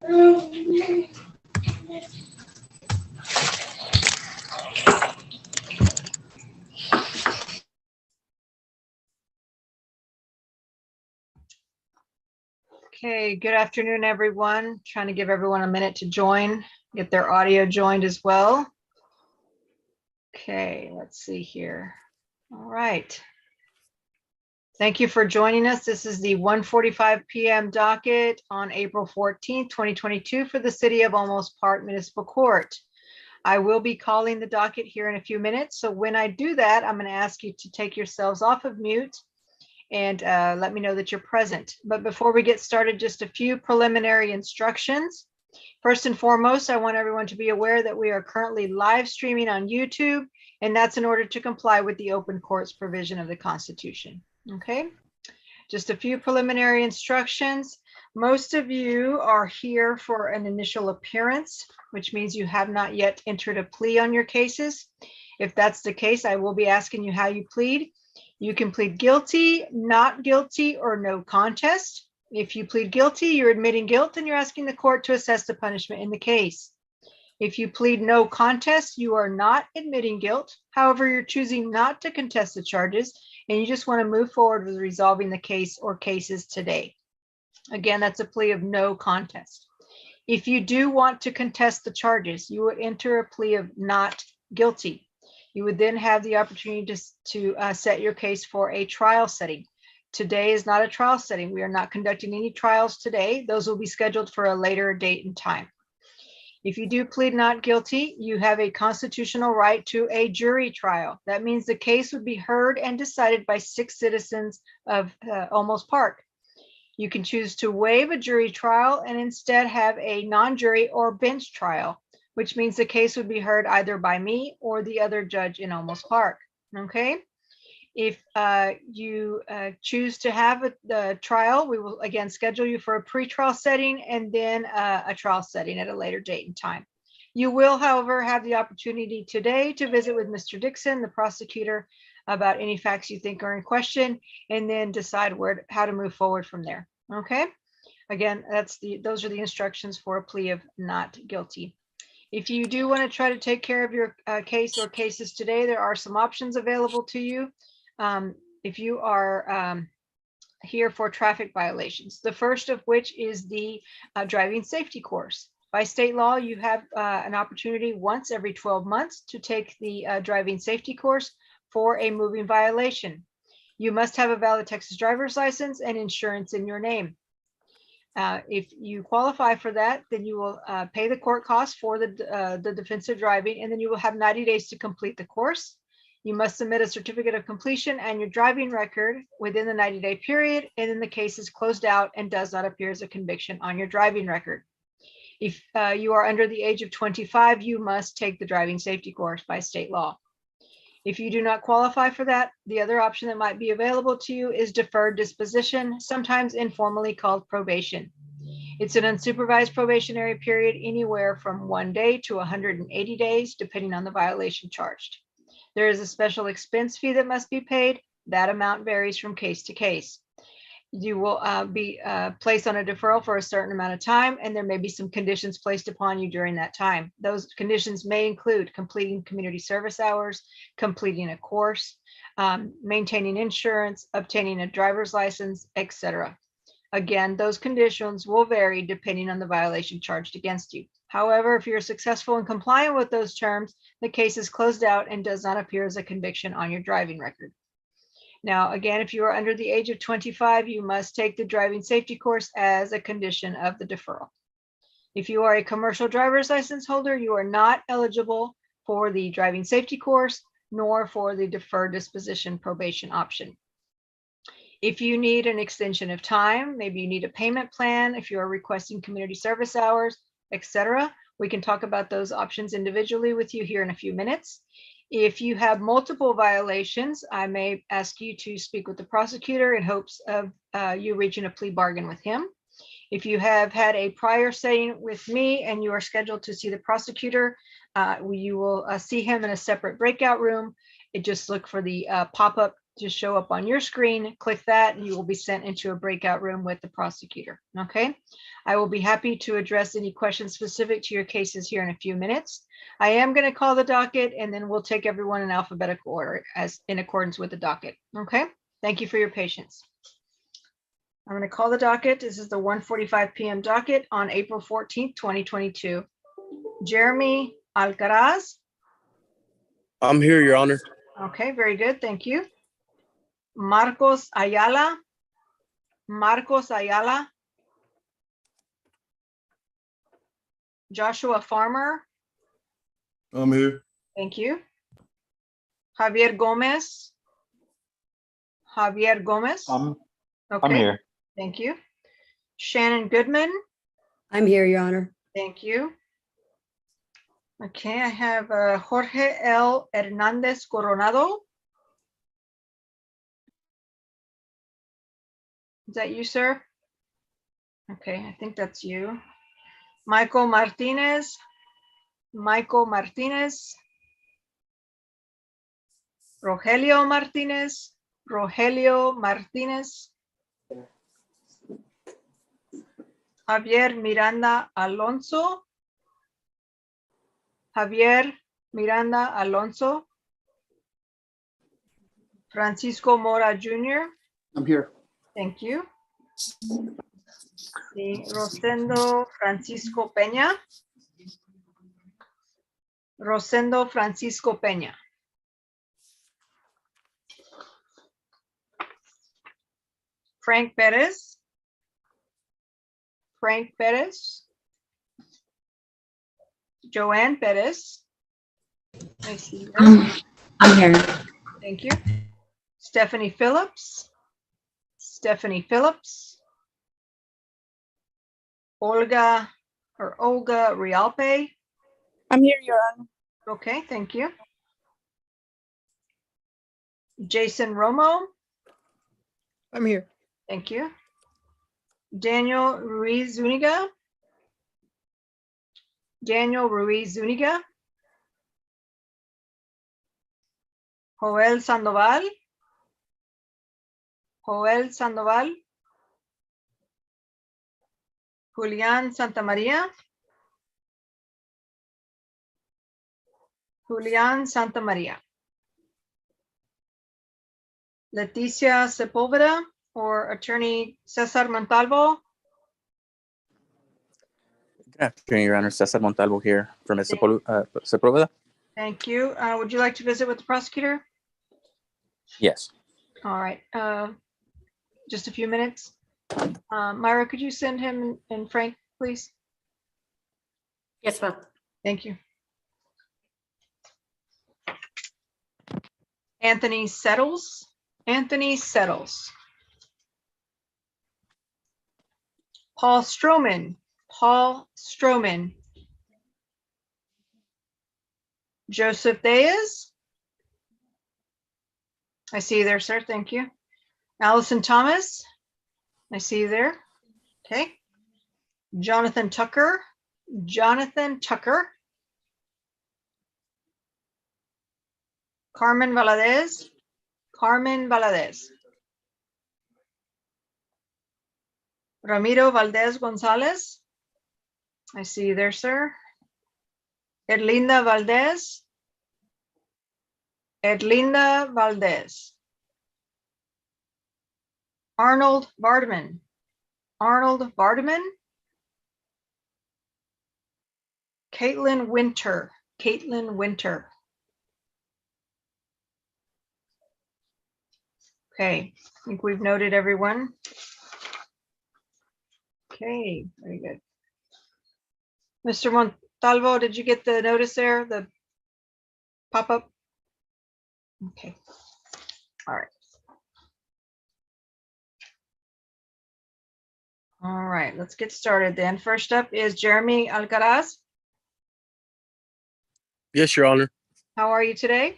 Okay, good afternoon, everyone. Trying to give everyone a minute to join, get their audio joined as well. Okay, let's see here. All right. Thank you for joining us. This is the 1:45 p.m. docket on April 14th, 2022 for the City of Olmos Park Municipal Court. I will be calling the docket here in a few minutes. So when I do that, I'm going to ask you to take yourselves off of mute and let me know that you're present. But before we get started, just a few preliminary instructions. First and foremost, I want everyone to be aware that we are currently live streaming on YouTube, and that's in order to comply with the open courts provision of the Constitution. Okay, just a few preliminary instructions. Most of you are here for an initial appearance, which means you have not yet entered a plea on your cases. If that's the case, I will be asking you how you plead. You can plead guilty, not guilty, or no contest. If you plead guilty, you're admitting guilt and you're asking the court to assess the punishment in the case. If you plead no contest, you are not admitting guilt. However, you're choosing not to contest the charges and you just want to move forward with resolving the case or cases today. Again, that's a plea of no contest. If you do want to contest the charges, you would enter a plea of not guilty. You would then have the opportunity to set your case for a trial setting. Today is not a trial setting. We are not conducting any trials today. Those will be scheduled for a later date and time. If you do plead not guilty, you have a constitutional right to a jury trial. That means the case would be heard and decided by 6 citizens of Olmos Park. You can choose to waive a jury trial and instead have a non-jury or bench trial, which means the case would be heard either by me or the other judge in Olmos Park. Okay. If you choose to have the trial, we will again schedule you for a pre-trial setting and then a trial setting at a later date and time. You will, however, have the opportunity today to visit with Mr. Dixon, the prosecutor, about any facts you think are in question, and then decide how to move forward from there. Okay. Again, those are the instructions for a plea of not guilty. If you do want to try to take care of your case or cases today, there are some options available to you. If you are here for traffic violations, the first of which is the driving safety course. By state law, you have an opportunity once every 12 months to take the driving safety course for a moving violation. You must have a valid Texas driver's license and insurance in your name. If you qualify for that, then you will pay the court costs for the defensive driving, and then you will have 90 days to complete the course. You must submit a certificate of completion and your driving record within the 90-day period, and then the case is closed out and does not appear as a conviction on your driving record. If you are under the age of 25, you must take the driving safety course by state law. If you do not qualify for that, the other option that might be available to you is deferred disposition, sometimes informally called probation. It's an unsupervised probationary period anywhere from 1 day to 180 days, depending on the violation charged. There is a special expense fee that must be paid. That amount varies from case to case. You will be placed on a deferral for a certain amount of time, and there may be some conditions placed upon you during that time. Those conditions may include completing community service hours, completing a course, maintaining insurance, obtaining a driver's license, etc. Again, those conditions will vary depending on the violation charged against you. However, if you're successful in complying with those terms, the case is closed out and does not appear as a conviction on your driving record. Now, again, if you are under the age of 25, you must take the driving safety course as a condition of the deferral. If you are a commercial driver's license holder, you are not eligible for the driving safety course, nor for the deferred disposition probation option. If you need an extension of time, maybe you need a payment plan, if you are requesting community service hours, etc., we can talk about those options individually with you here in a few minutes. If you have multiple violations, I may ask you to speak with the prosecutor in hopes of you reaching a plea bargain with him. If you have had a prior setting with me and you are scheduled to see the prosecutor, you will see him in a separate breakout room. Just look for the pop-up just show up on your screen. Click that and you will be sent into a breakout room with the prosecutor. Okay. I will be happy to address any questions specific to your cases here in a few minutes. I am going to call the docket and then we'll take everyone in alphabetical order as in accordance with the docket. Okay. Thank you for your patience. I'm going to call the docket. This is the 1:45 p.m. docket on April 14th, 2022. Jeremy Alcaraz. I'm here, Your Honor. Okay, very good. Thank you. Marcos Ayala. Marcos Ayala. Joshua Farmer. I'm here. Thank you. Javier Gomez. Javier Gomez. I'm Okay, here. thank you. Shannon Goodman. I'm here, Your Honor. Thank you. Okay, I have Jorge L. Hernandez Coronado. Is that you, sir? Okay, I think that's you. Michael Martinez. Michael Martinez. Rogelio Martinez. Rogelio Martinez. Javier Miranda Alonso. Javier Miranda Alonso. Francisco Mora Jr. I'm here. Thank you. Rosendo Francisco Peña. Rosendo Francisco Peña. Frank Perez. Frank Perez. Joanne Perez. I see her. I'm here. Thank you. Stephanie Phillips. Stephanie Phillips. Olga Rialpe. I'm here, Your Honor. Okay, thank you. Jason Romo. I'm here. Thank you. Daniel Ruiz Zuniga. Daniel Ruiz Zuniga. Joel Sandoval. Joel Sandoval. Julián Santamaría. Julián Santamaría. Leticia Sepúlveda or Attorney Cesar Montalvo. Good afternoon, Your Honor. Cesar Montalvo here from Sepúlveda. Thank you. Would you like to visit with the prosecutor? Yes. All right. Just a few minutes. Myra, could you send him and Frank, please? Yes, ma'am. Thank you. Anthony Settles. Anthony Settles. Paul Stroman. Paul Stroman. Joseph Diaz. I see you there, sir. Thank you. Allison Thomas. I see you there. Okay. Jonathan Tucker. Jonathan Tucker. Carmen Valadez. Carmen Valadez. Ramiro Valdez Gonzalez. I see you there, sir. Erlinda Valdez. Erlinda Valdez. Arnold Vardaman. Arnold Vardaman. Caitlin Winter. Caitlin Winter. Okay, I think we've noted everyone. Okay, very good. Mr. Montalvo, did you get the notice there, the pop-up? Okay, all right. All right, let's get started then. First up is Jeremy Alcaraz. Yes, Your Honor. How are you today?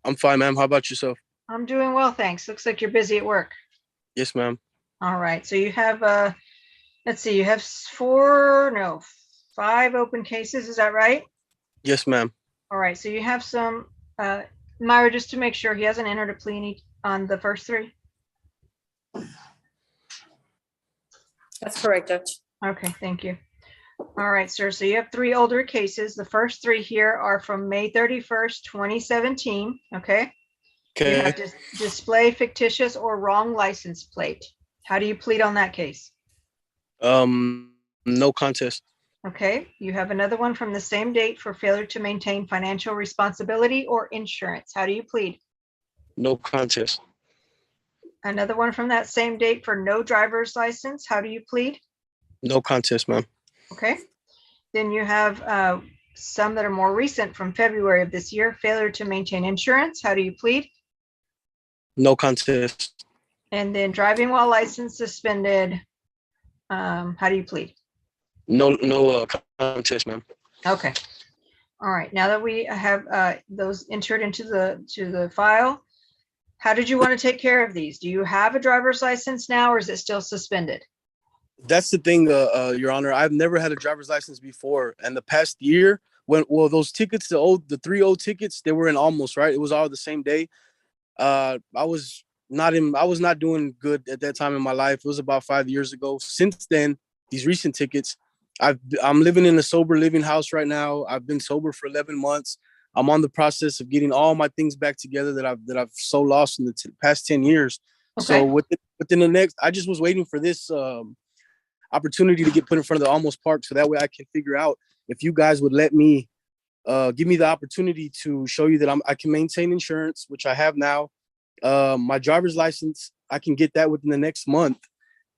I'm fine, ma'am. How about yourself? I'm doing well, thanks. Looks like you're busy at work. Yes, ma'am. All right, so you have, let's see, you have 5 open cases, is that right? Yes, ma'am. All right, so you have some, Myra, just to make sure, he hasn't entered a plea on the first three? That's correct, Judge. Okay, thank you. All right, sir. So you have three older cases. The first three here are from May 31st, 2017. Okay. You Okay. have to display fictitious or wrong license plate. How do you plead on that case? No contest. Okay. You have another one from the same date for failure to maintain financial responsibility or insurance. How do you plead? No contest. Another one from that same date for no driver's license. How do you plead? No contest, ma'am. Okay. Then you have some that are more recent from February of this year, failure to maintain insurance. How do you plead? No contest. And then driving while license suspended. How do you plead? No contest, ma'am. Okay. All right. Now that we have those entered into the file, how did you want to take care of these? Do you have a driver's license now, or is it still suspended? That's the thing, Your Honor. I've never had a driver's license before, and the past year, those tickets, the 3 old tickets, they were in Olmos, right? It was all the same day. I was not doing good at that time in my life. It was about 5 years ago. Since then, these recent tickets, I'm living in a sober living house right now. I've been sober for 11 months. I'm on the process of getting all my things back together that I've so lost in the past 10 years. Okay. So within the next, I just was waiting for this opportunity to get put in front of the Olmos Park, so that way I can figure out if you guys would let me give me the opportunity to show you that I can maintain insurance, which I have now. My driver's license, I can get that within the next month.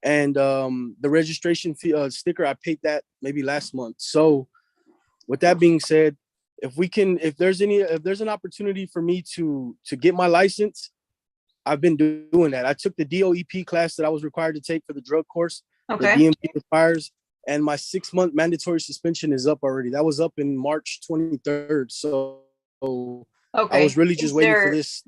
And the registration fee sticker, I paid that maybe last month. So with that being said, if there's an opportunity for me to get my license, I've been doing that. I took the DOEP class that I was required to take for the drug course. Okay. The DMV requires, and my 6-month mandatory suspension is up already. That was up in March 23rd. So Okay. I was really just waiting for this.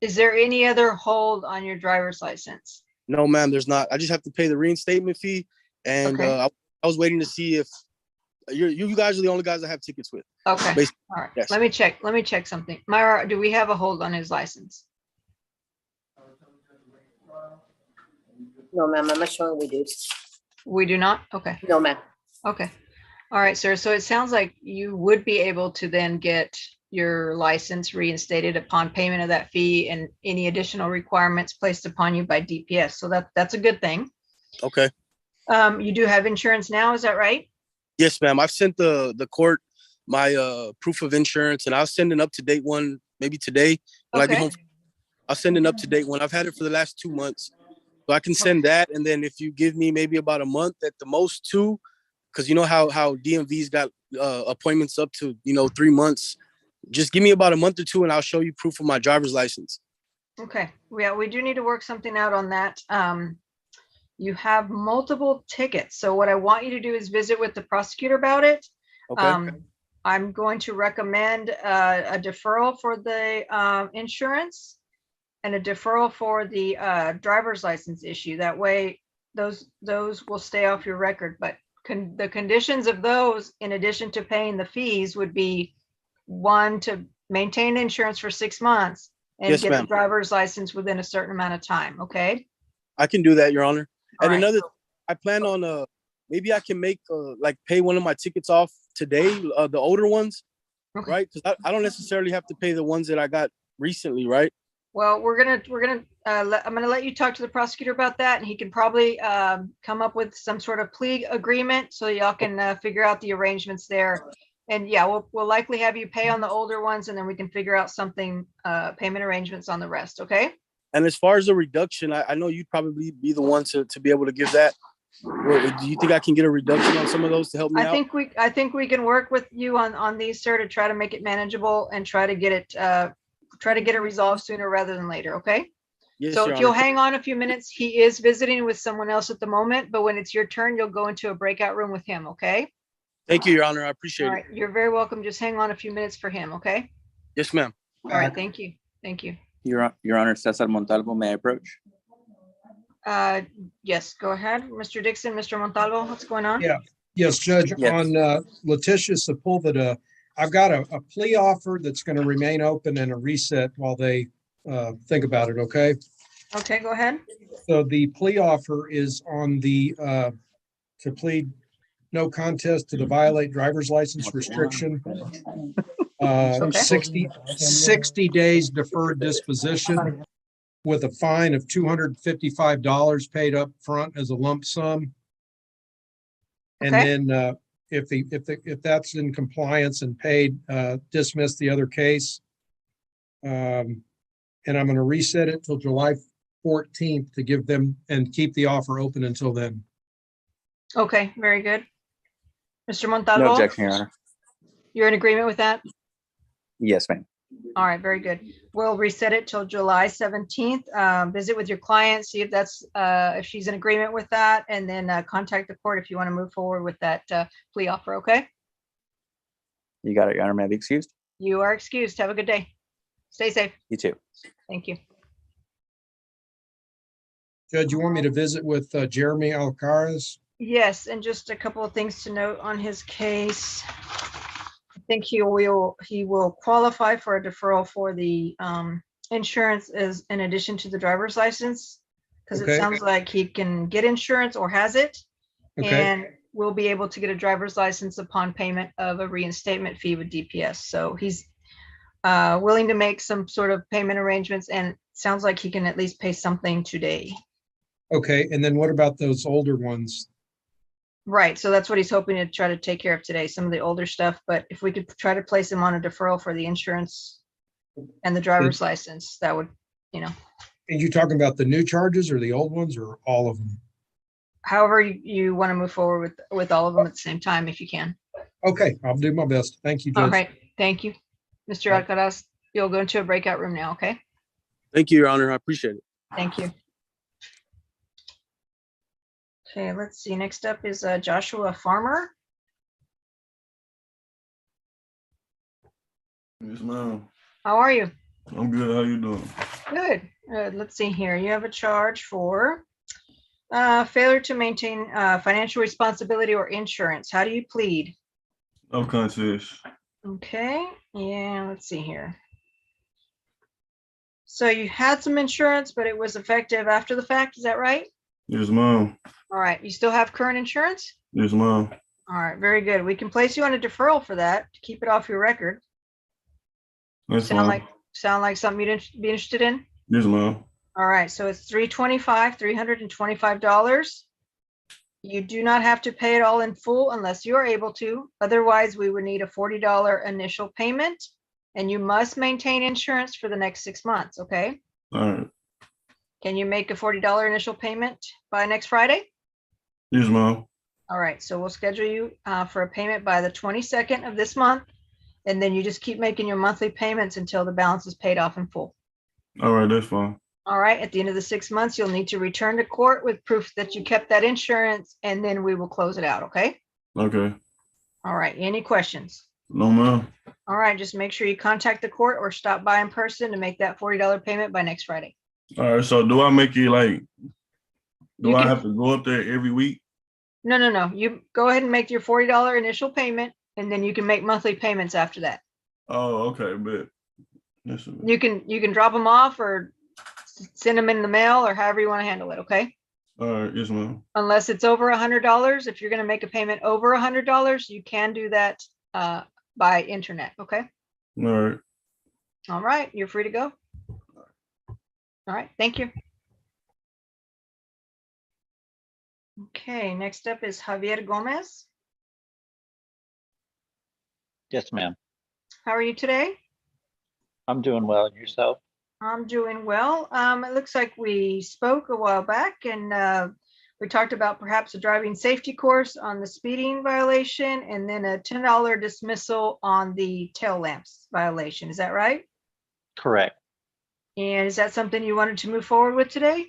Is there any other hold on your driver's license? No, ma'am, there's not. I just have to pay the reinstatement fee. And Okay. I was waiting to see if you guys are the only guys I have tickets with. Okay. Basically, All right. yes. Let me check something. Myra, do we have a hold on his license? No, ma'am, I'm not showing we do. We do not? Okay. No, ma'am. Okay. All right, sir. So it sounds like you would be able to then get your license reinstated upon payment of that fee and any additional requirements placed upon you by DPS. So that's a good thing. Okay. You do have insurance now, is that right? Yes, ma'am. I've sent the court my proof of insurance, and I'll send an up-to-date one maybe today when I get home. I'll send an up-to-date one. I've had it for the last 2 months. So I can send that, and then if you give me maybe about a month at the most 2, because you know how DMV's got appointments up to 3 months. Just give me about a month or 2, and I'll show you proof of my driver's license. Okay. Yeah, we do need to work something out on that. You have multiple tickets. So what I want you to do is visit with the prosecutor about it. Okay. I'm going to recommend a deferral for the insurance and a deferral for the driver's license issue. That way, those will stay off your record. But the conditions of those, in addition to paying the fees, would be 1, to maintain insurance for 6 months and Yes, get ma'am. the driver's license within a certain amount of time. Okay. I can do that, Your Honor. All And right. another, I plan on maybe I can make pay one of my tickets off today, the older ones, Okay. right? Because I don't necessarily have to pay the ones that I got recently, right? Well, I'm gonna let you talk to the prosecutor about that, and he can probably come up with some sort of plea agreement so y'all can figure out the arrangements there. And yeah, we'll likely have you pay on the older ones, and then we can figure out something, payment arrangements on the rest. Okay. And as far as the reduction, I know you'd probably be the one to be able to give that. Do you think I can get a reduction on some of those to help me out? I think we can work with you on these, sir, to try to make it manageable and try to get it resolved sooner rather than later. Okay. Yes, So Your if you'll Honor. hang on a few minutes, he is visiting with someone else at the moment, but when it's your turn, you'll go into a breakout room with him. Okay. Thank you, Your Honor. I appreciate All it. right. You're very welcome. Just hang on a few minutes for him. Okay. Yes, ma'am. All right. Thank you. Thank you. Your Honor, Cesar Montalvo, may I approach? Yes, go ahead. Mr. Dixon, Mr. Montalvo, what's going on? Yeah. Yes, Judge, Yes. on Letitia Sepulveda, I've got a plea offer that's going to remain open and a reset while they think about it, okay? Okay, go ahead. So the plea offer is on the, to plead no contest to the violate driver's license restriction. Okay. 60 days deferred disposition with a fine of $255 paid up front as a lump sum. And Okay. then if that's in compliance and paid, dismiss the other case. And I'm going to reset it till July 14th to give them and keep the offer open until then. Okay, very good. Mr. No Montalvo, objection, Your Honor. you're in agreement with that? Yes, ma'am. All right, very good. We'll reset it till July 17th. Visit with your client, see if that's, if she's in agreement with that, and then contact the court if you want to move forward with that plea offer, okay? You got it, Your Honor. May I be excused? You are excused. Have a good day. Stay safe. You too. Thank you. Judge, you want me to visit with Jeremy Alcaraz? Yes, and just a couple of things to note on his case. I think he will qualify for a deferral for the insurance as in addition to the driver's license, because it Okay. sounds like he can get insurance or has it, Okay, and will be able to get a driver's license upon payment of a reinstatement fee with DPS. So he's willing to make some sort of payment arrangements, and sounds like he can at least pay something today. okay. And then what about those older ones? Right, so that's what he's hoping to try to take care of today, some of the older stuff, but if we could try to place him on a deferral for the insurance and the driver's license, that would, And you talking about the new charges or the old ones or all of them? however you want to move forward with all of them at the same time, if you can. Okay, I'll do my best. Thank you, All Judge. right, thank you. Mr. Right. Alcaraz, you'll go into a breakout room now, okay? Thank you, Your Honor. I appreciate it. Thank you. Okay, let's see, next up is Joshua Farmer. Yes, ma'am. How are you? I'm good. How you doing? Good. Let's see here. You have a charge for failure to maintain financial responsibility or insurance. How do you plead? No contest. Okay, yeah, let's see here. So you had some insurance, but it was effective after the fact, is that right? Yes, ma'am. All right, you still have current insurance? Yes, ma'am. All right, very good. We can place you on a deferral for that to keep it off your record. That's Sound fine. like something you'd be interested in? Yes, ma'am. All right, so it's $325. You do not have to pay it all in full unless you are able to. Otherwise, we would need a $40 initial payment, and you must maintain insurance for the next 6 months, okay? All right. Can you make a $40 initial payment by next Friday? Yes, ma'am. All right, so we'll schedule you for a payment by the 22nd of this month, and then you just keep making your monthly payments until the balance is paid off in full. All right, that's fine. All right, at the end of the 6 months, you'll need to return to court with proof that you kept that insurance, and then we will close it out, okay? Okay. All right, any questions? No, ma'am. All right, just make sure you contact the court or stop by in person to make that $40 payment by next Friday. All right. So do I make it like, do You I can- have to go up there every week? No. You go ahead and make your $40 initial payment, and then you can make monthly payments after that. Oh, okay. But listen, You can drop them off or send them in the mail or however you want to handle it, okay? all right. Yes, ma'am. Unless it's over $100, if you're going to make a payment over $100, you can do that by internet, okay? All right. All right, you're free to go. All right, thank you. Okay, next up is Javier Gomez. Yes, ma'am. How are you today? I'm doing well. And yourself? I'm doing well. It looks like we spoke a while back and we talked about perhaps a driving safety course on the speeding violation and then a $10 dismissal on the tail lamps violation. Is that right? Correct. And is that something you wanted to move forward with today?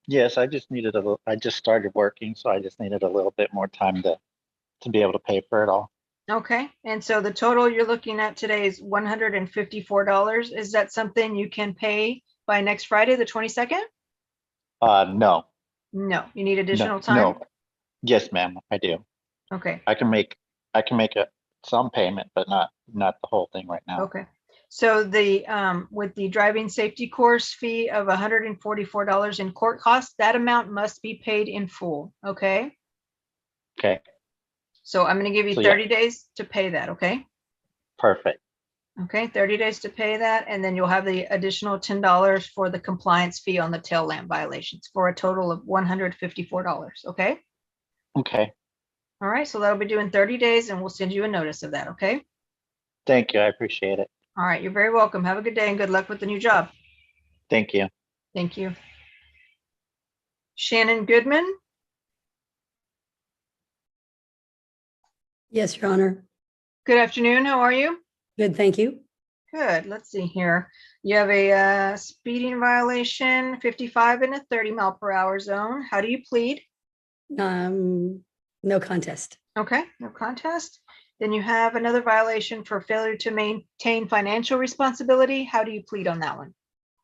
Yes, I just needed I just started working, so I just needed a little bit more time to be able to pay for it all. Okay, and so the total you're looking at today is $154. Is that something you can pay by next Friday, the 22nd? No. No, you need additional No. time? No. Yes, ma'am, I do. Okay, I can make some payment, but not the whole thing right now. okay. So with the driving safety course fee of $144 in court costs, that amount must be paid in full, okay? Okay, So I'm gonna give you So, yeah. 30 days to pay that, okay? perfect. Okay, 30 days to pay that, and then you'll have the additional $10 for the compliance fee on the tail lamp violations for a total of $154, okay? Okay, All right, so that'll be due in 30 days and we'll send you a notice of that, okay? thank you. I appreciate it. All right, you're very welcome. Have a good day and good luck with the new job. Thank you. Thank you. Shannon Goodman? Yes, Your Honor. Good afternoon, how are you? Good, thank you. Good, let's see here. You have a speeding violation, 55 in a 30-mile-per-hour zone. How do you plead? No contest. Okay, no contest. Then you have another violation for failure to maintain financial responsibility. How do you plead on that one?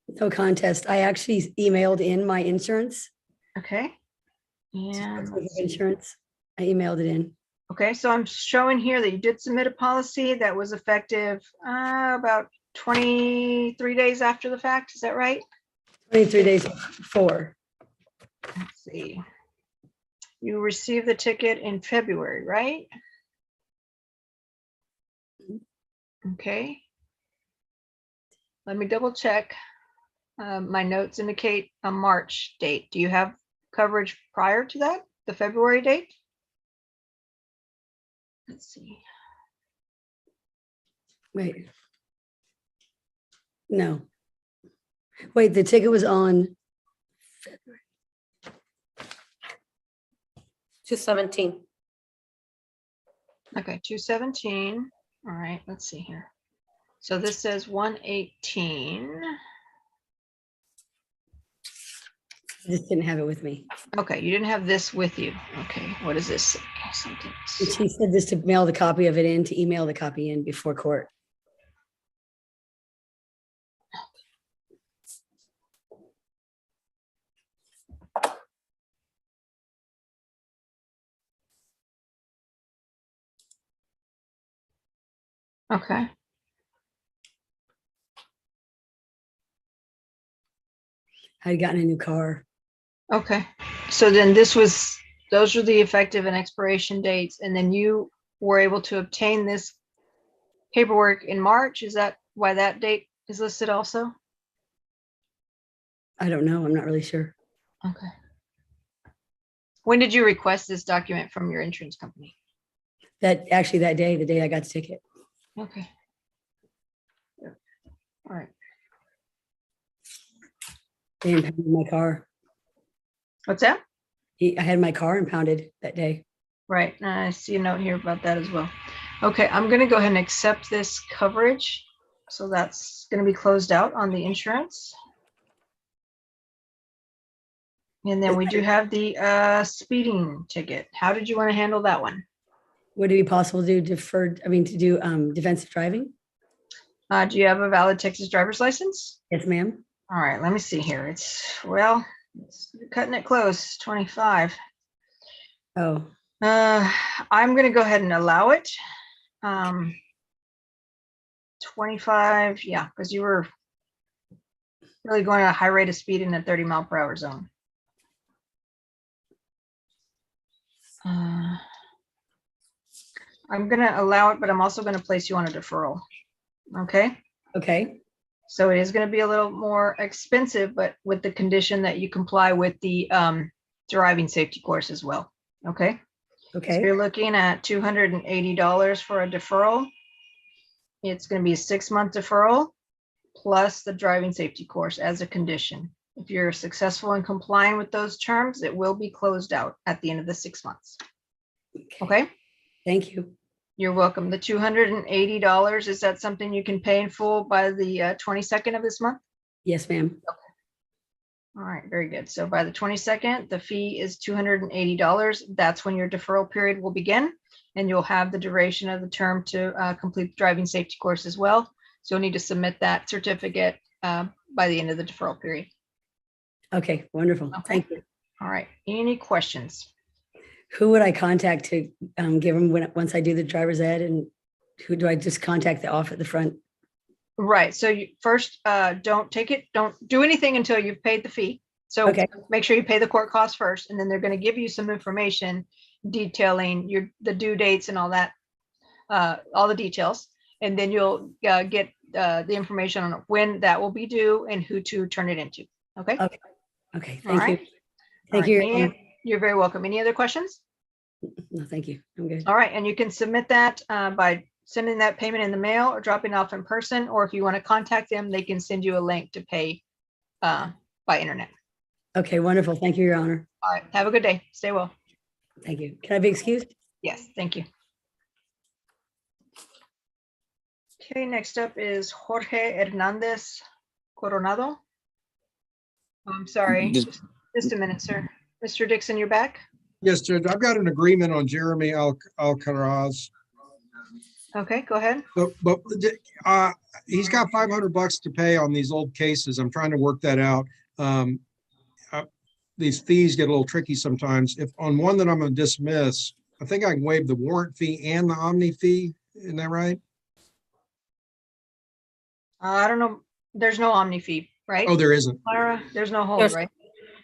No contest. I actually emailed in my insurance. Okay. And Certificate let's of see. insurance. I emailed it in. Okay, so I'm showing here that you did submit a policy that was effective about 23 days after the fact. Is that right? 23 days before. Let's see. You received the ticket in February, right? Okay. Let me double check. My notes indicate a March date. Do you have coverage prior to that, the February date? Let's see. Wait. No. Wait, the ticket was on 217. Okay, 217. All right, let's see here. So this says 118. I just didn't have it with me. Okay, you didn't have this with you. Okay, what is this? Something. And she said this to mail the copy of it in, to email the copy in before court. Okay. I had gotten a new car. Okay. So then those are the effective and expiration dates, and then you were able to obtain this paperwork in March. Is that why that date is listed also? I don't know. I'm not really sure. Okay. When did you request this document from your insurance company? That day, the day I got the ticket. Okay. All right. They impounded my car. What's that? I had my car impounded that day. Right. I see a note here about that as well. Okay, I'm going to go ahead and accept this coverage. So that's going to be closed out on the insurance. And then we do have the speeding ticket. How did you want to handle that one? Would it be possible to do defensive driving? Do you have a valid Texas driver's license? Yes, ma'am. All right, let me see here. It's cutting it close, 25. Oh, I'm going to go ahead and allow it. 25, yeah, because you were really going at a high rate of speed in a 30-mile-per-hour zone. I'm going to allow it, but I'm also going to place you on a deferral. Okay. okay. So it is going to be a little more expensive, but with the condition that you comply with the driving safety course as well. Okay. So Okay. you're looking at $280 for a deferral. It's going to be a 6-month deferral plus the driving safety course as a condition. If you're successful in complying with those terms, it will be closed out at the end of the 6 months. Okay. Thank you. You're welcome. The $280, is that something you can pay in full by the 22nd of this month? Yes, ma'am. All right, very good. So by the 22nd, the fee is $280. That's when your deferral period will begin, and you'll have the duration of the term to complete the driving safety course as well. So you'll need to submit that certificate by the end of the deferral period. Okay, wonderful. Okay. Thank you. All right, any questions? Who would I contact to give them once I do the driver's ed, and who do I just contact the off at the front? Right, so you first, don't do anything until you've paid the fee. So Okay. make sure you pay the court costs first, and then they're gonna give you some information detailing the due dates and all that, all the details. And then you'll get the information on when that will be due and who to turn it into, okay? Okay. Okay, All thank you. right. All Thank right. you. Your Honor. You're very welcome. Any other questions? No, thank you. I'm good. All right, and you can submit that by sending that payment in the mail or dropping it off in person, or if you want to contact them, they can send you a link to pay by internet. Okay, wonderful. Thank you, Your Honor. All right, have a good day. Stay well. Thank you. Can I be excused? Yes, thank you. Okay, next up is Jorge Hernandez Coronado. I'm sorry, just a minute, sir. Mr. Dixon, you're back? Yes, Judge, I've got an agreement on Jeremy Alcaraz, Okay, go ahead. but he's got $500 to pay on these old cases. I'm trying to work that out. These fees get a little tricky sometimes. If on one that I'm gonna dismiss, I think I can waive the warrant fee and the Omni fee. Isn't that right? I don't know, there's no Omni fee, right? Oh, there isn't. Clara, there's no hold, There's- right?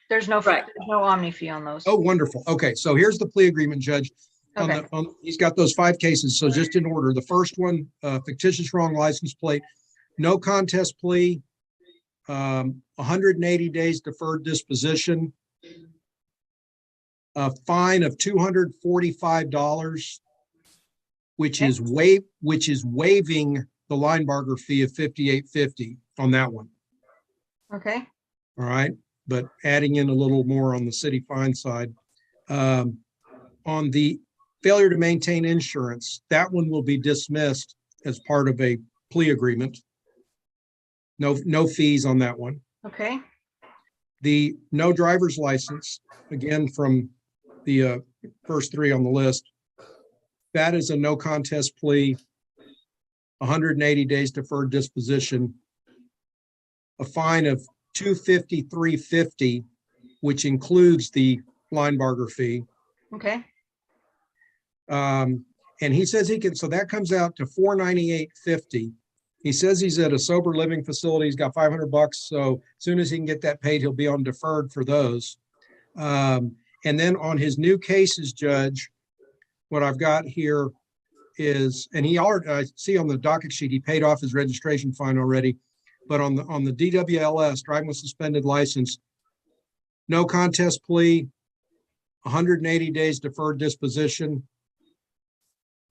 There's no, Right. there's no Omni fee on those. Oh, wonderful. Okay, so here's the plea agreement, Judge. Okay. He's got those 5 cases, so just in order. The first one, fictitious wrong license plate, no contest plea, 180 days deferred disposition, a fine of $245, which Okay. is waiving the Linebarger fee of $58.50 on that one. Okay, All right, but adding in a little more on the city fine side. On the failure to maintain insurance, that one will be dismissed as part of a plea agreement. No fees on that one. okay, The no driver's license, again, from the first 3 on the list, that is a no contest plea, 180 days deferred disposition, a fine of $253.50, which includes the Linebarger fee. okay, And he says he can, so that comes out to $498.50. He says he's at a sober living facility. He's got $500. So as soon as he can get that paid, he'll be on deferred for those. And then on his new cases, Judge, what I've got here is, and he already, I see on the docket sheet, he paid off his registration fine already. But on the DWLS, driving with suspended license, no contest plea, 180 days deferred disposition,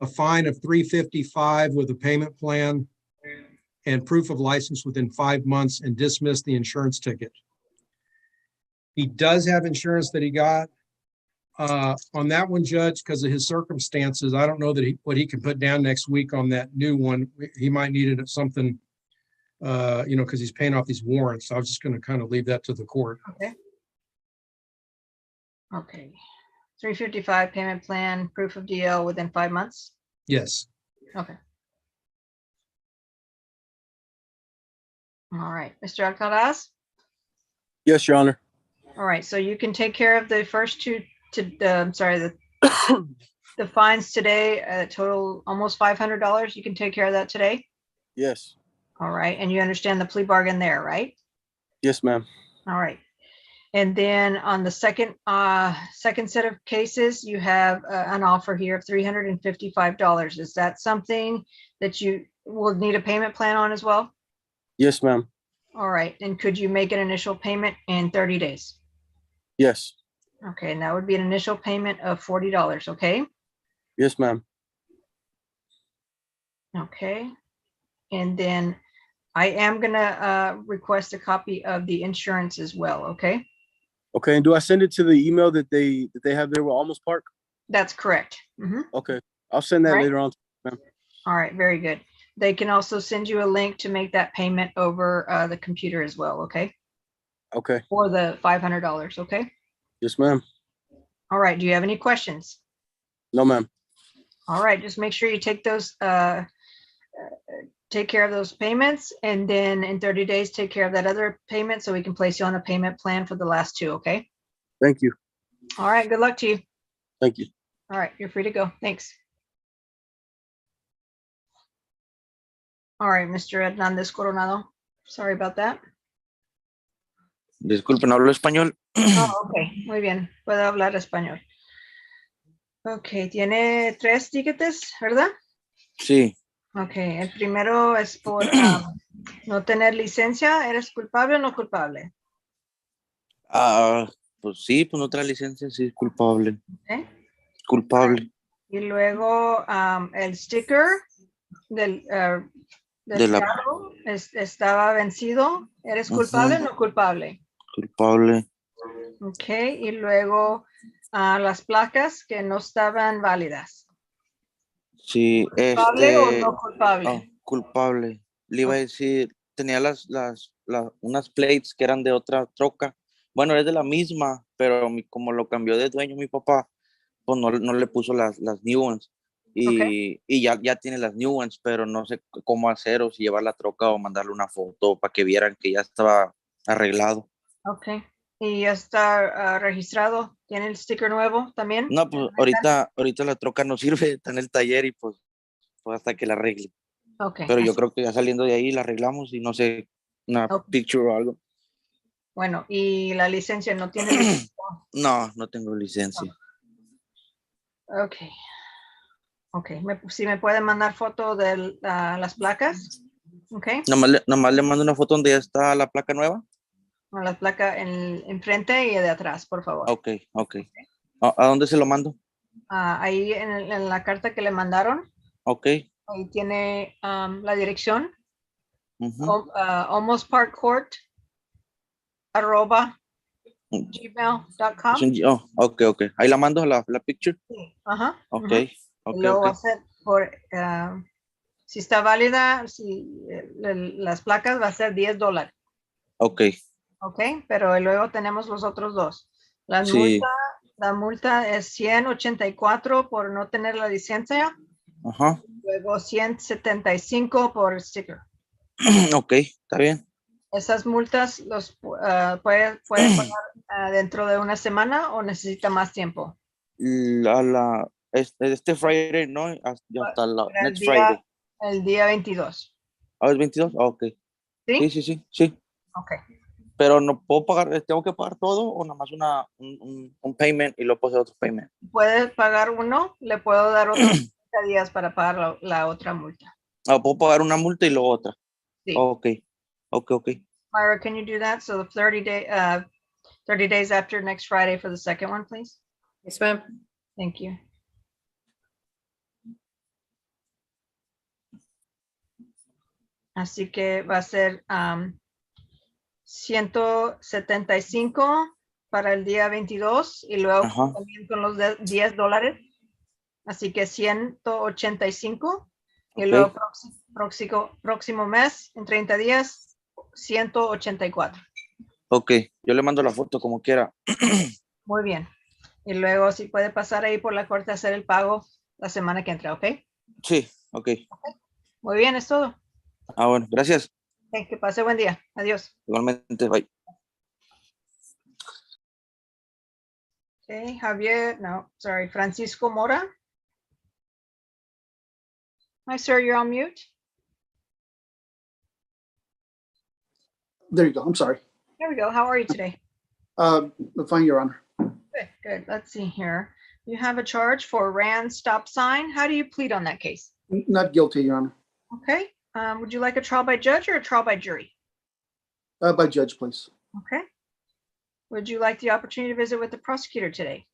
a fine of $355 with a payment plan, and proof of license within 5 months, and dismiss the insurance ticket. He does have insurance that he got. On that one, Judge, because of his circumstances, I don't know that what he can put down next week on that new one. He might need it at something, because he's paying off these warrants. So I was just going to kind of leave that to the court. okay. 355 payment plan, proof of DL within 5 months. Yes. Okay. All right, Mr. Alcaraz. Yes, Your Honor. All right, so you can take care of the first 2 the fines today, total almost $500. You can take care of that today. Yes. All right, and you understand the plea bargain there, right? Yes, ma'am. All right. And then on the second set of cases, you have an offer here of $355. Is that something that you will need a payment plan on as well? Yes, ma'am. All right, and could you make an initial payment in 30 days? Yes. Okay, and that would be an initial payment of $40, okay? Yes, ma'am. Okay. And then I am gonna request a copy of the insurance as well, okay? Okay, and do I send it to the email that they have there with Olmos Park? That's correct. Mhm. Okay, I'll send that Right. later on. All right, very good. They can also send you a link to make that payment over the computer as well, okay? Okay. For the $500, okay? Yes, ma'am. All right, do you have any questions? No, ma'am. All right, just make sure you take those, take care of those payments, and then in 30 days, take care of that other payment so we can place you on a payment plan for the last 2, okay? Thank you. All right, good luck to you. Thank you. All right, you're free to go. Thanks. All right, Mr. Hernandez Coronado. Sorry about that. Disculpe, no hablo español. Oh, ok, muy bien. Puedo hablar español. Ok, tiene 3 tickets, ¿verdad? Sí. Ok, el primero es por no tener licencia. ¿Eres culpable o no culpable? Ah, pues sí, pues no trae licencia, sí, es culpable. ¿Eh? Culpable. Y luego el sticker del De la carro estaba vencido. ¿Eres Ujú. culpable o no culpable? Culpable. Ok, y luego las placas que no estaban válidas. Sí, ¿Culpable o no culpable? culpable. Le iba a decir, tenía unas plates que eran de otra troca. Bueno, es de la misma, pero como lo cambió de dueño mi papá, pues no le puso las new ones. Y ya tiene las new ones, pero no sé cómo hacer, o si llevar la troca o mandarle una foto para que vieran que ya estaba arreglado. Ok. ¿Y ya está registrado? ¿Tiene el sticker nuevo también? No, pues ahorita la troca no sirve, está en el taller y pues hasta que la arregle. Ok. Pero yo creo que ya saliendo de ahí la arreglamos y no sé, una Ok. picture o algo. Bueno, ¿y la licencia? ¿No tiene licencia? No tengo licencia. Ok. Ok. Si me pueden mandar foto de las placas. Ok. Nomás le mando una foto donde ya está la placa nueva. Con la placa enfrente y de atrás, por favor. Ok. ¿A dónde se lo mando? Ahí en la carta que le mandaron, Ok. ahí tiene la dirección. Ujú. Olmos Park Court @gmail.com. Ok. Ahí la mando la picture. Sí. Ajá. Ok. Ujú. Y luego Ok. va a ser por, si está válida, si las placas va a ser $10. Ok. Ok, pero luego tenemos los otros dos. La Sí. multa es 184 por no tener la licencia, Ajá. luego 175 por sticker. Ok, está bien. Esas multas puede pagar dentro de una semana o necesita más tiempo. Este Friday, ¿no? Hasta la Para next Friday. el día 22. ¿Es 22? Ok. ¿Sí? Sí. Ok. Pero no puedo pagar, tengo que pagar todo o nada más un payment y luego puedo hacer otro payment. Puede pagar uno, le puedo dar otros 30 días para pagar la otra multa. Puedo pagar una multa y luego otra. Sí. Ok. Myra, can you do that? So the 30 days after next Friday for the second one, please. Yes, ma'am. Thank you. Así que va a ser 175 para el día 22 y luego Ajá. también con los $10. Así que 185 y Ok. luego próximo mes, en 30 días, 184. Ok. Yo le mando la foto como quiera. Muy bien. Y luego si puede pasar ahí por la corte a hacer el pago la semana que entra, ¿ok? Sí, ok. Muy bien, es todo. Bueno, gracias. Ok, que pase buen día. Adiós. Igualmente, bye. Okay, Javier, no, sorry, Francisco Mora. Hi, sir, you're on mute. There you go. I'm sorry. There we go. How are you today? I'm fine, Your Honor. Good. Let's see here. You have a charge for Rand stop sign. How do you plead on that case? Not guilty, Your Honor. Okay. Would you like a trial by judge or a trial by jury? By judge, please. Okay. Would you like the opportunity to visit with the prosecutor today?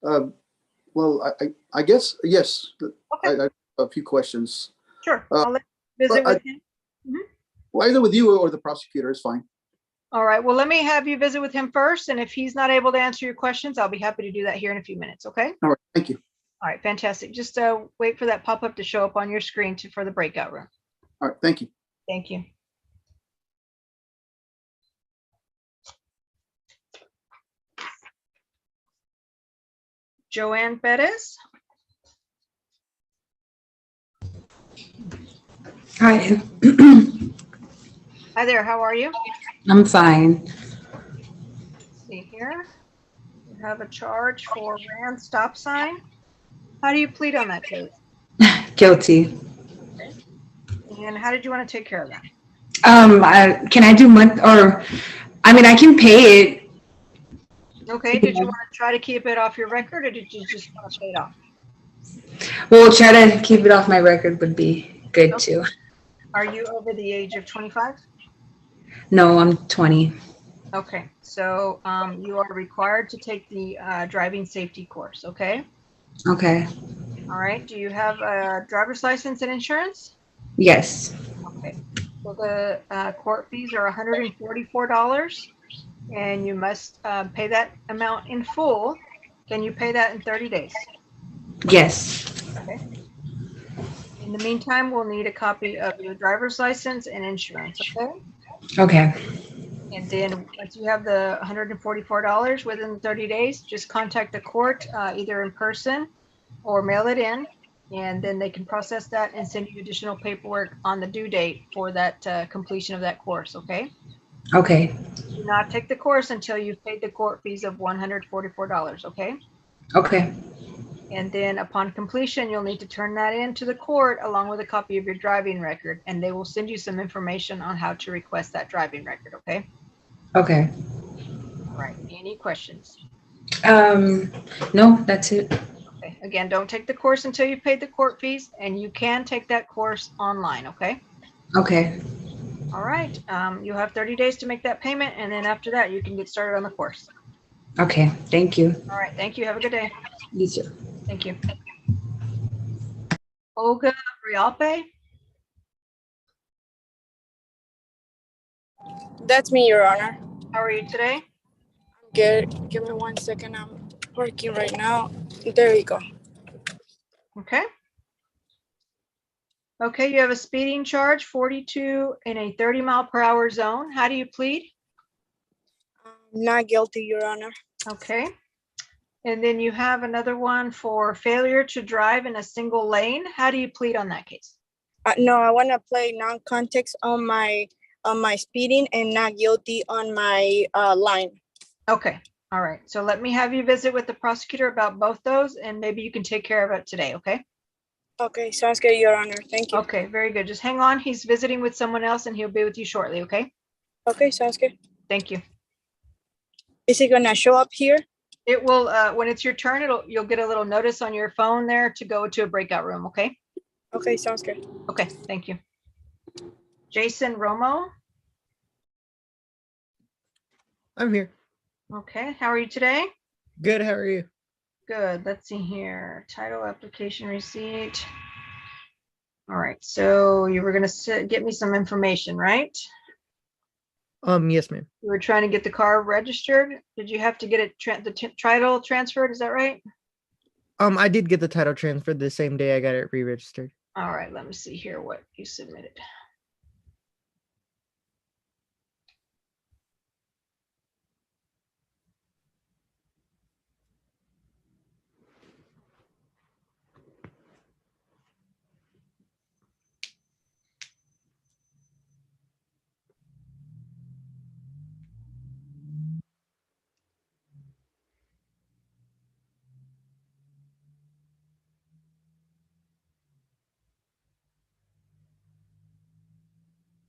Well, I guess, yes. Okay. I have a few questions. Sure. I'll let you visit with him. Well, either with you or the prosecutor is fine. All right. Well, let me have you visit with him first. And if he's not able to answer your questions, I'll be happy to do that here in a few minutes. Okay. All right. Thank you. All right. Fantastic. Just wait for that pop-up to show up on your screen for the breakout room. All right. Thank you. Thank you. Joanne Perez. Hi, Hi there. How are you? I'm fine. Let's see here. You have a charge for Rand stop sign. How do you plead on that case? Guilty. You And how did you want to take care of that? Can I do month or, I mean, I can pay it. Okay, did you want to try to keep it off your record, or did you just want to pay it off? Well, try to keep it off my record would be good Okay. too. Are you over the age of 25? No, I'm 20. Okay, so you are required to take the driving safety course, okay? Okay. All right, do you have a driver's license and insurance? Yes. Okay, so the court fees are $144, and you must pay that amount in full. Can you pay that in 30 days? Yes. Okay. In the meantime, we'll need a copy of your driver's license and insurance, okay? Okay. And then once you have the $144 within 30 days, just contact the court either in person or mail it in. And then they can process that and send you additional paperwork on the due date for that completion of that course, okay? Okay. Do not take the course until you've paid the court fees of $144, okay? Okay. And then upon completion, you'll need to turn that in to the court along with a copy of your driving record, and they will send you some information on how to request that driving record, okay? Okay. All right, any questions? No, that's it. Okay, again, don't take the course until you've paid the court fees, and you can take that course online, okay? Okay. All right, you have 30 days to make that payment, and then after that, you can get started on the course. Okay. Thank you. All right, thank you. Have a good day. You too. Thank you. Olga Rialpe? That's me, Your Honor. How are you today? I'm good. Give me 1 second. I'm working right now. There you go. Okay. Okay, you have a speeding charge, 42 in a 30-mile-per-hour zone. How do you plead? Not guilty, Your Honor. Okay. And then you have another one for failure to drive in a single lane. How do you plead on that case? No, I want to play non-context on my speeding and not guilty on my line. Okay. All right. So let me have you visit with the prosecutor about both those, and maybe you can take care of it today, okay? Okay, sounds good, Your Honor. Thank you. Okay, very good. Just hang on. He's visiting with someone else, and he'll be with you shortly, okay? Okay, sounds good. Thank you. Is he gonna show up here? It will, when it's your turn, you'll get a little notice on your phone there to go to a breakout room, okay? Okay, sounds good. Okay, thank you. Jason Romo? I'm here. Okay, how are you today? Good. How are you? Good. Let's see here. Title application receipt. All right, so you were gonna get me some information, right? Yes, ma'am. You were trying to get the car registered. Did you have to get it the title transferred? Is that right? I did get the title transferred the same day I got it re-registered. All right, let me see here what you submitted.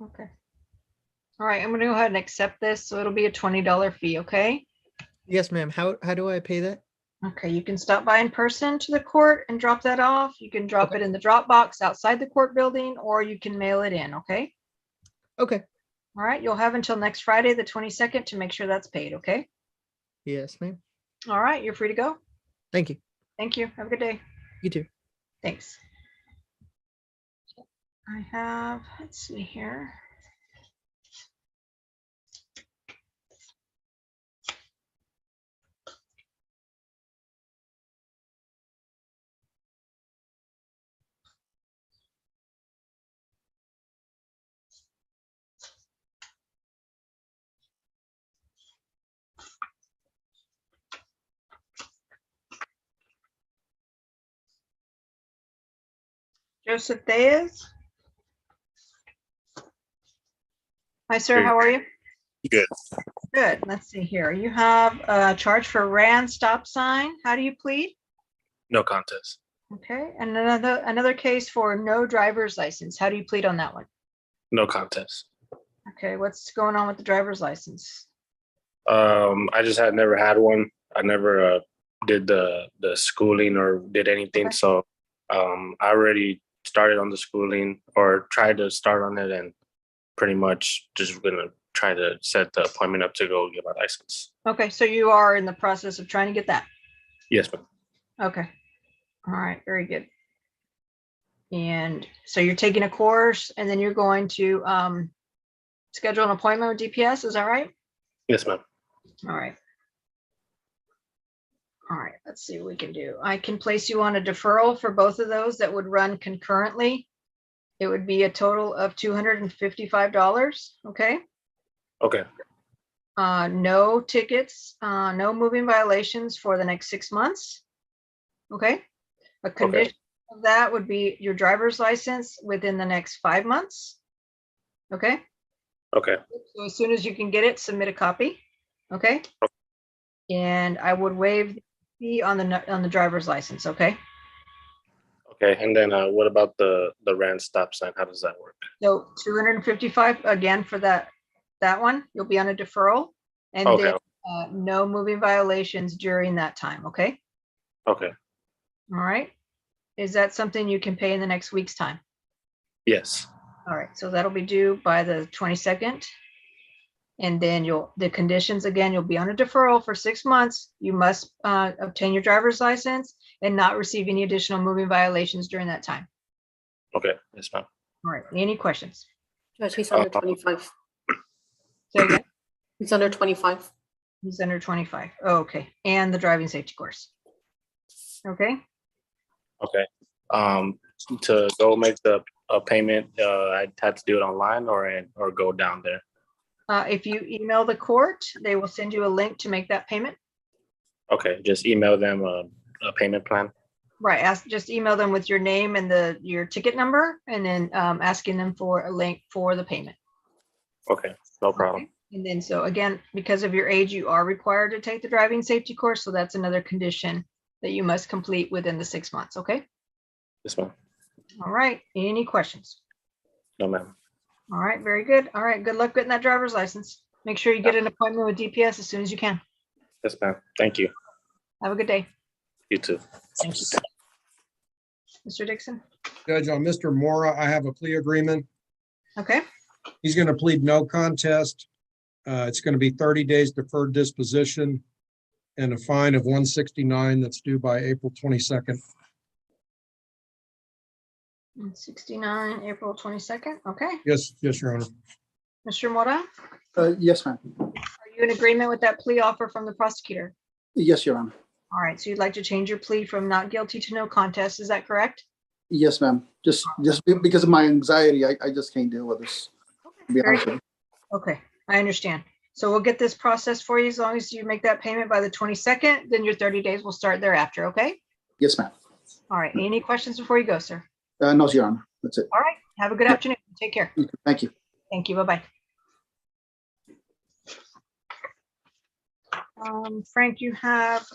Okay. All right, I'm gonna go ahead and accept this. So it'll be a $20 fee, okay? Yes, ma'am. How do I pay that? Okay, you can stop by in person to the court and drop that off. You can drop Okay. it in the drop box outside the court building, or you can mail it in, okay? Okay. All right, you'll have until next Friday, the 22nd, to make sure that's paid, okay? Yes, ma'am. All right, you're free to go. Thank you. Thank you. Have a good day. You too. Thanks. I have, let's see here. Joseph Diaz. Hi, sir. Hey. How are you? Good. Good. Let's see here. You have a charge for ran stop sign. How do you plead? No contest. Okay, and another case for no driver's license. How do you plead on that one? No contest. Okay, what's going on with the driver's license? I just had never had one. I never did the schooling or did anything. Okay. So I already started on the schooling or tried to start on it, and pretty much just gonna try to set the appointment up to go get my license. Okay, so you are in the process of trying to get that. Yes, ma'am. Okay. All right, very good. And so you're taking a course and then you're going to schedule an appointment with DPS, is that right? Yes, ma'am. All right. All right, let's see what we can do. I can place you on a deferral for both of those that would run concurrently. It would be a total of $255, okay? Okay. No tickets, no moving violations for the next 6 months. Okay? A condition of that would be your driver's license within the next 5 months. Okay? Okay. So as soon as you can get it, submit a copy. Okay? And I would waive the fee on the driver's license, okay? Okay. And then what about the RAN stop sign? How does that work? So 255 again for that one. You'll be on a deferral. And Okay. then no moving violations during that time, okay? Okay. All right. Is that something you can pay in the next week's time? Yes. All right, so that'll be due by the 22nd. And then the conditions, again, you'll be on a deferral for 6 months. You must obtain your driver's license and not receive any additional moving violations during that time. Okay. Yes, ma'am. All right, any questions? Judge, he's under 25. Say again? He's under 25. He's under 25. Oh, okay, and the driving safety course. Okay, Okay. To go make the payment, I had to do it online or go down there. if you email the court, they will send you a link to make that payment. Okay. Just email them a payment plan. Right, just email them with your name and your ticket number, and then asking them for a link for the payment. Okay. No problem. Okay. And then, so again, because of your age, you are required to take the driving safety course, so that's another condition that you must complete within the 6 months, okay? Yes, ma'am. All right, any questions? No, ma'am. All right, very good. All right, good luck getting that driver's license. Make sure you get an appointment with DPS as soon as you can. Yes, ma'am. Thank you. Have a good day. You too. Thank you. Mr. Dixon? Judge, on Mr. Mora, I have a plea agreement. Okay, He's going to plead no contest. It's going to be 30 days deferred disposition and a fine of $169 that's due by April 22nd. 69, April 22nd, okay. Yes, Your Honor. Mr. Mora, Yes, ma'am. are you in agreement with that plea offer from the prosecutor? Yes, Your Honor. All right, so you'd like to change your plea from not guilty to no contest, is that correct? Yes, ma'am. Just because of my anxiety, I just can't deal with this. To be Very honest with you. Okay, I understand. So we'll get this process for you. As long as you make that payment by the 22nd, then your 30 days will start thereafter, okay? Yes, ma'am. All right, any questions before you go, sir? No, Your Honor. That's it. All right, have a good afternoon. Take care. Thank you. Thank you, bye-bye. Frank, you have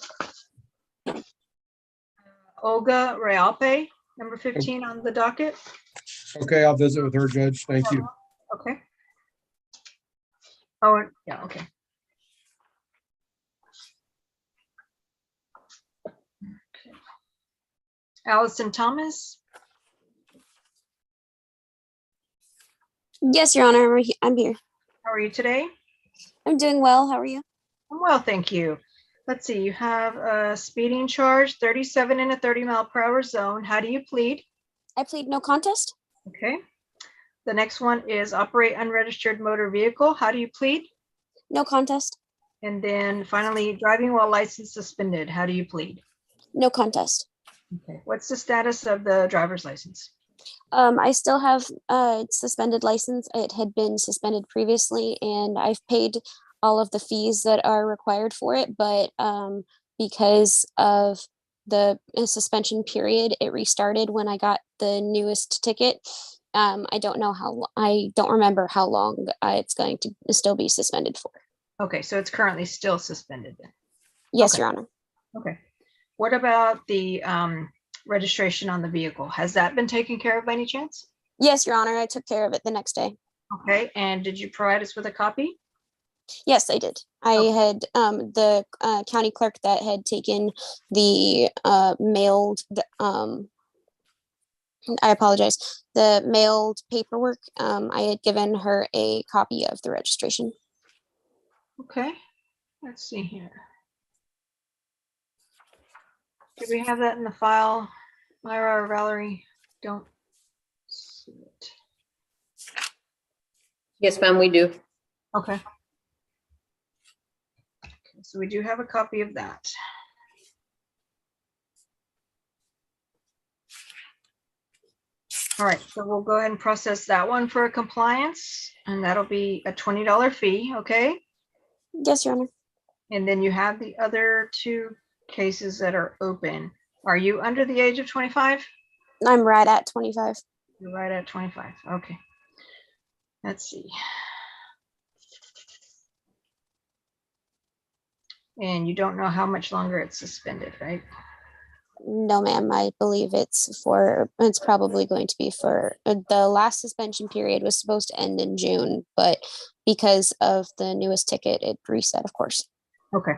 Olga Realpe, number 15 on the docket. Okay, I'll visit with her, Judge. Thank you. Okay. Oh, yeah, okay. Okay. Allison Thomas, Yes, Your Honor, I'm here. how are you today? I'm doing well. How are you? I'm well, thank you. Let's see, you have a speeding charge, 37 in a 30-mile-per-hour zone. How do you plead? I plead no contest. Okay. The next one is operate unregistered motor vehicle. How do you plead? No contest. And then finally, driving while license suspended. How do you plead? No contest. Okay. What's the status of the driver's license? I still have a suspended license. It had been suspended previously, and I've paid all of the fees that are required for it. But because of the suspension period, it restarted when I got the newest ticket. I don't remember how long it's going to still be suspended for. Okay, so it's currently still suspended then. Yes, Okay. Your Honor. Okay. What about the registration on the vehicle. Has that been taken care of by any chance? Yes, Your Honor, I took care of it the next day. Okay, and did you provide us with a copy? Yes, I did. I had the county clerk that had taken the mailed, I apologize, the mailed paperwork. I had given her a copy of the registration. Okay, let's see here. Do we have that in the file, Myra or Valerie? Don't see it. Yes, ma'am, we do. Okay. So we do have a copy of that. All right, so we'll go ahead and process that one for a compliance, and that'll be a $20 fee, okay? Yes, Your Honor. And then you have the other two cases that are open. Are you under the age of 25? I'm right at 25. You're right at 25, okay. Let's see. And you don't know how much longer it's suspended, right? No, ma'am. I believe it's probably going to be for the last suspension period was supposed to end in June, but because of the newest ticket, it reset, of course. Okay.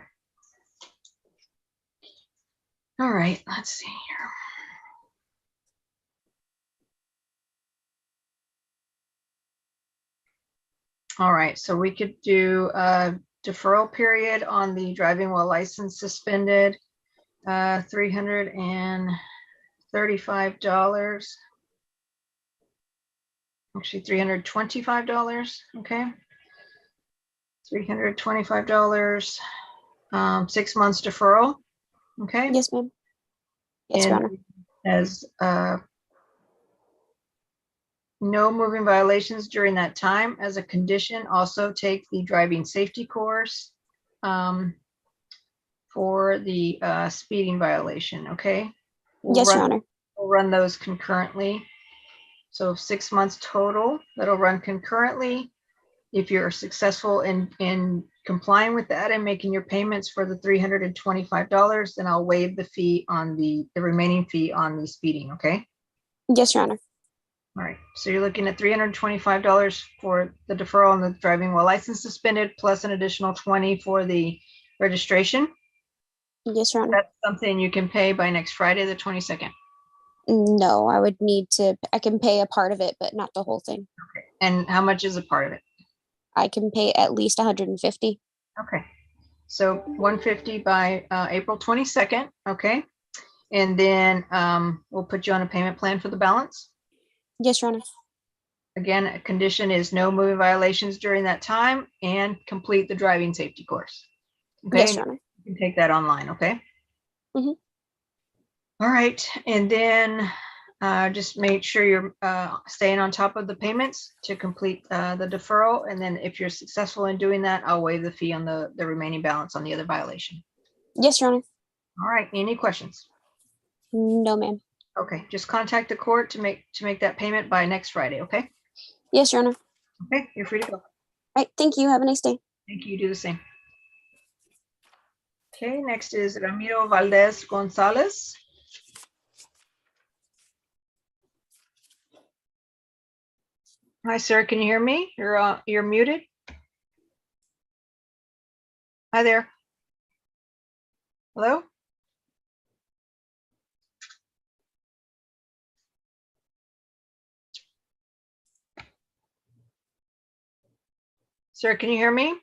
All right, let's see here. All right, so we could do a deferral period on the driving while license suspended, $335. Actually, $325, okay? $325, 6 months deferral, okay? Yes, ma'am. Yes, Your Honor. As no moving violations during that time. As a condition, also take the driving safety course for the speeding violation, okay? Yes, Your Honor. We'll run those concurrently. So 6 months total, that'll run concurrently. If you're successful in complying with that and making your payments for the $325, then I'll waive the fee on the remaining fee on the speeding, okay? Yes, Your Honor. All right, so you're looking at $325 for the deferral on the driving while license suspended, plus an additional 20 for the registration. Yes, Your Honor. That's something you can pay by next Friday, the 22nd. No, I would need to, I can pay a part of it, but not the whole thing. Okay, and how much is a part of it? I can pay at least 150. Okay, so 150 by April 22nd, okay? And then we'll put you on a payment plan for the balance. Yes, Your Honor. Again, a condition is no moving violations during that time and complete the driving safety course. Okay, Yes, Your Honor. you can take that online, okay? Mhm. All right, and then just make sure you're staying on top of the payments to complete the deferral. And then if you're successful in doing that, I'll waive the fee on the remaining balance on the other violation. Yes, Your Honor. All right, any questions? No, ma'am. Okay, just contact the court to make that payment by next Friday, okay? Yes, Your Honor. Okay, you're free to go. All right, thank you. Have a nice day. Thank you, do the same. Okay, next is Ramiro Valdez Gonzalez. Hi, sir, can you hear me? You're muted. Hi there. Hello? Sir, can you hear me?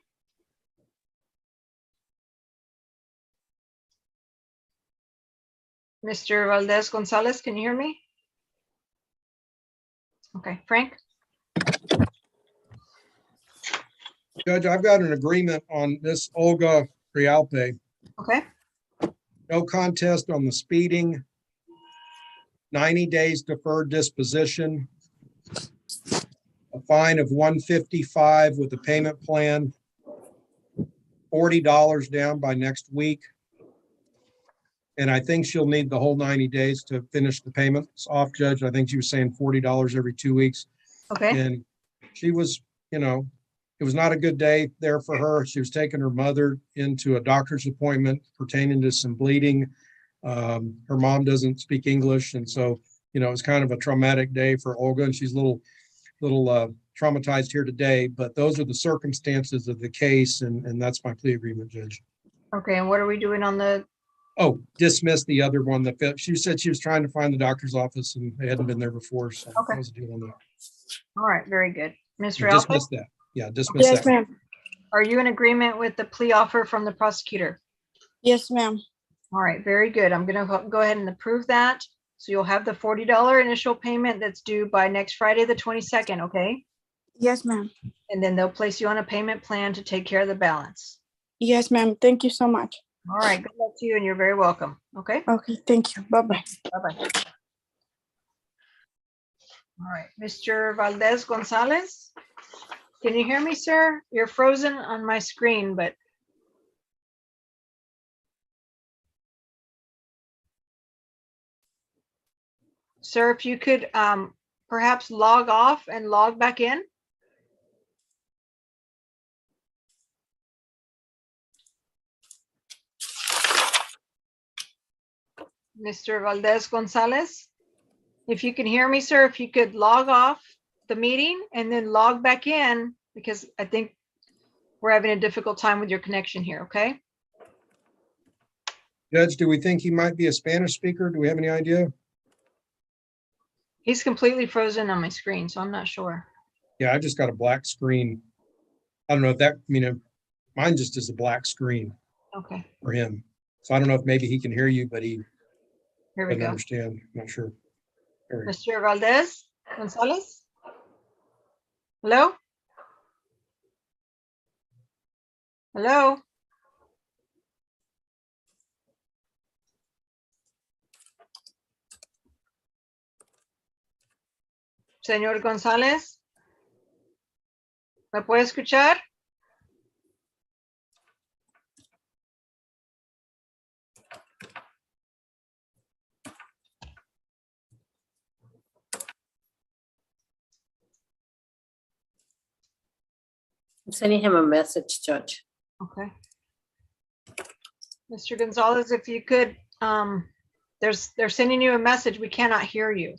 Mr. Valdez Gonzalez, can you hear me? Okay, Frank? Judge, I've got an agreement on this Olga Rialpe. Okay. No contest on the speeding. 90 days deferred disposition. A fine of $155 with a payment plan. $40 down by next week. And I think she'll need the whole 90 days to finish the payments off, Judge. I think she was saying $40 every 2 weeks. Okay. And she was, it was not a good day there for her. She was taking her mother into a doctor's appointment pertaining to some bleeding. Her mom doesn't speak English, and so, you know, it's kind of a traumatic day for Olga, and she's a little traumatized here today, but those are the circumstances of the case, and that's my plea agreement, Judge. Okay, and what are we doing on the, Oh, dismiss the other one that she said she was trying to find the doctor's office and they hadn't been there before, so Okay. that was the deal on that. all right, very good. Mr. You Alpha, dismiss that. Yeah, dismiss Yes, that. ma'am. are you in agreement with the plea offer from the prosecutor? Yes, ma'am. All right, very good. I'm gonna go ahead and approve that. So you'll have the $40 initial payment that's due by next Friday, the 22nd, okay? Yes, ma'am. And then they'll place you on a payment plan to take care of the balance. Yes, ma'am. Thank you so much. All right, good luck to you and you're very welcome, okay? Okay, thank you. Bye-bye. Bye-bye. All right, Mr. Valdez Gonzalez, can you hear me, sir? You're frozen on my screen, but. Sir, if you could perhaps log off and log back in. Mr. Valdez Gonzalez, if you can hear me, sir, if you could log off the meeting and then log back in, because I think we're having a difficult time with your connection here, okay? Judge, do we think he might be a Spanish speaker? Do we have any idea? He's completely frozen on my screen, so I'm not sure. Yeah, I just got a black screen. I don't know if that, I mean, mine just is a black screen Okay, for him. So I don't know if maybe he can hear you, but he here we doesn't go. understand. I'm not sure. There we go. Mr. Valdez Gonzalez? Hello? Hello? Señor González, ¿me puede escuchar? I'm sending him a message, Judge. Okay. Mr. Gonzalez, if you could, they're sending you a message. We cannot hear you.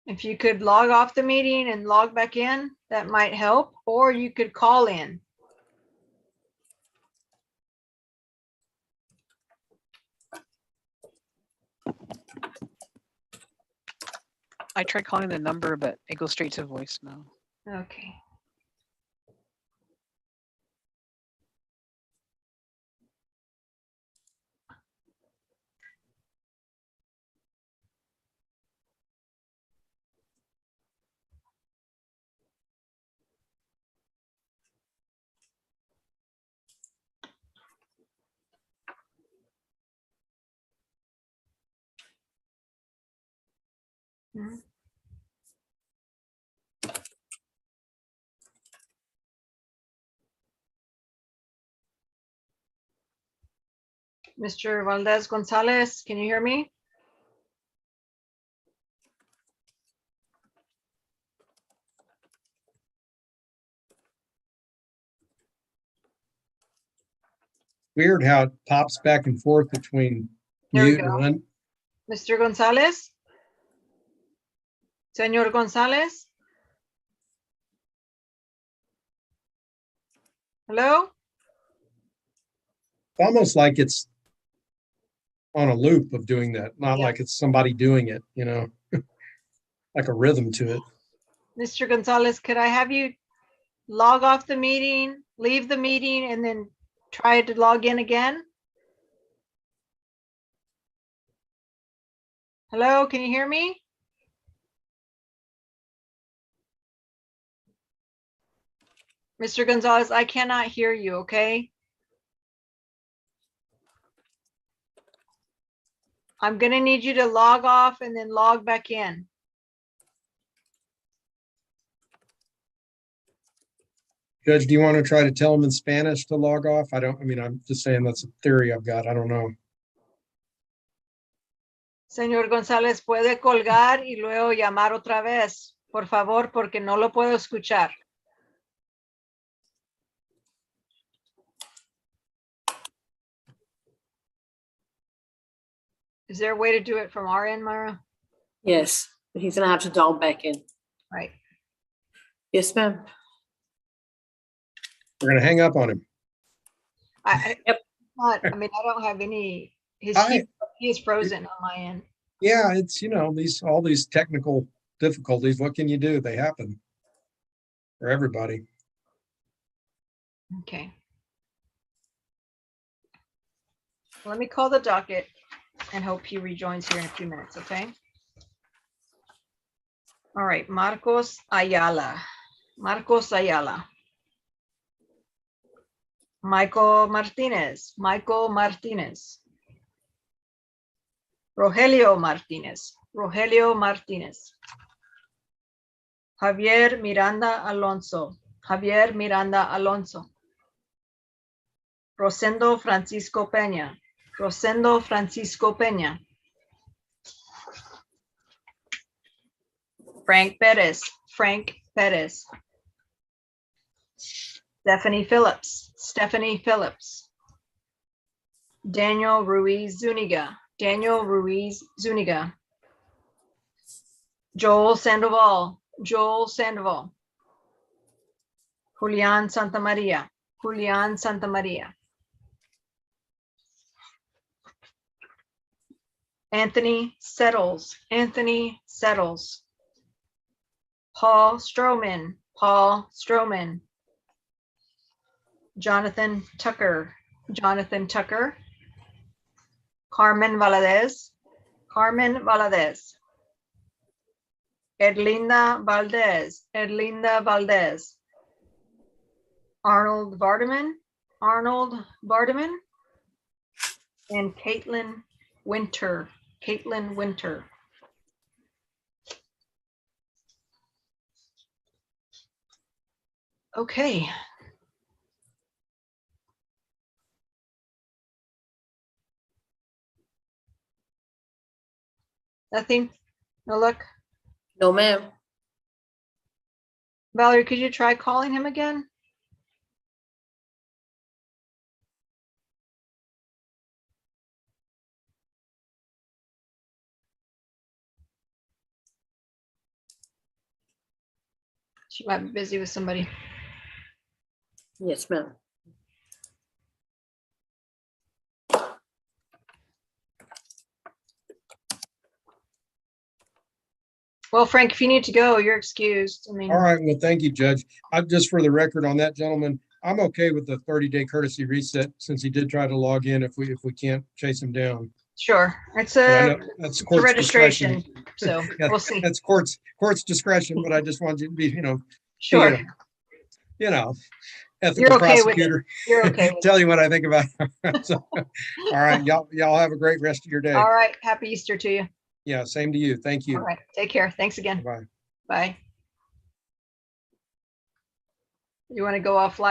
If you could log off the meeting and log back in, that might help, or you could call in. I tried calling the number, but it goes straight to voicemail. Okay. Mhm. Mr. Valdez Gonzalez, can you hear me? Weird how it pops back and forth between There we mute and go. un. Mr. Gonzalez? Señor Gonzalez? Hello? Almost like it's on a loop of doing that, not Yeah. like it's somebody doing it, you know, like a rhythm to it. Mr. Gonzalez, could I have you log off the meeting, leave the meeting, and then try to log in again? Hello, can you hear me? Mr. Gonzalez, I cannot hear you, okay? I'm gonna need you to log off and then log back in. Judge, do you want to try to tell them in Spanish to log off? I mean, I'm just saying that's a theory I've got. I don't know. Señor González, puede colgar y luego llamar otra vez, por favor, porque no lo puedo escuchar. Is there a way to do it from our end, Myra? Yes, he's gonna have to dial back in. Right. Yes, ma'am. We're gonna hang up on him. Yep. I mean, I don't have any, he is frozen on my end. Yeah, it's, you know, all these technical difficulties, what can you do? They happen for everybody. Okay. Let me call the docket and hope he rejoins here in a few minutes, okay? All right, Marcos Ayala. Marcos Ayala. Michael Martinez. Michael Martinez. Rogelio Martinez. Rogelio Martinez. Javier Miranda Alonso. Javier Miranda Alonso. Rosendo Francisco Peña. Rosendo Francisco Peña. Frank Perez. Frank Perez. Stephanie Phillips. Stephanie Phillips. Daniel Ruiz Zuniga. Daniel Ruiz Zuniga. Joel Sandoval. Joel Sandoval. Julian Santamaria. Julian Santamaria. Anthony Settles. Anthony Settles. Paul Stroman. Paul Stroman. Jonathan Tucker. Jonathan Tucker. Carmen Valadez. Carmen Valadez. Edlinda Valdez. Edlinda Valdez. Arnold Vardaman. Arnold Vardaman. And Caitlin Winter. Caitlin Winter. Okay. Nothing? No luck? No, ma'am. Valerie, could you try calling him again? She might be busy with somebody. Yes, ma'am. Well, Frank, if you need to go, you're excused. I mean, All right, well, thank you, Judge. Just for the record on that gentleman, I'm okay with the 30-day courtesy reset since he did try to log in if we can't chase him down. sure. It's But I a, know that's it's a court's registration, discretion. so Yeah, we'll see. That's court's discretion, but I just want you to be, Sure. ethical You're okay with it. prosecutor. You're okay with Tell you what I think about it. So, all right, y'all have a great rest of your day. All right. Happy Easter to you. Yeah, same to you. Thank you. All right. Take care. Thanks again. Bye. Bye. You want to go off live?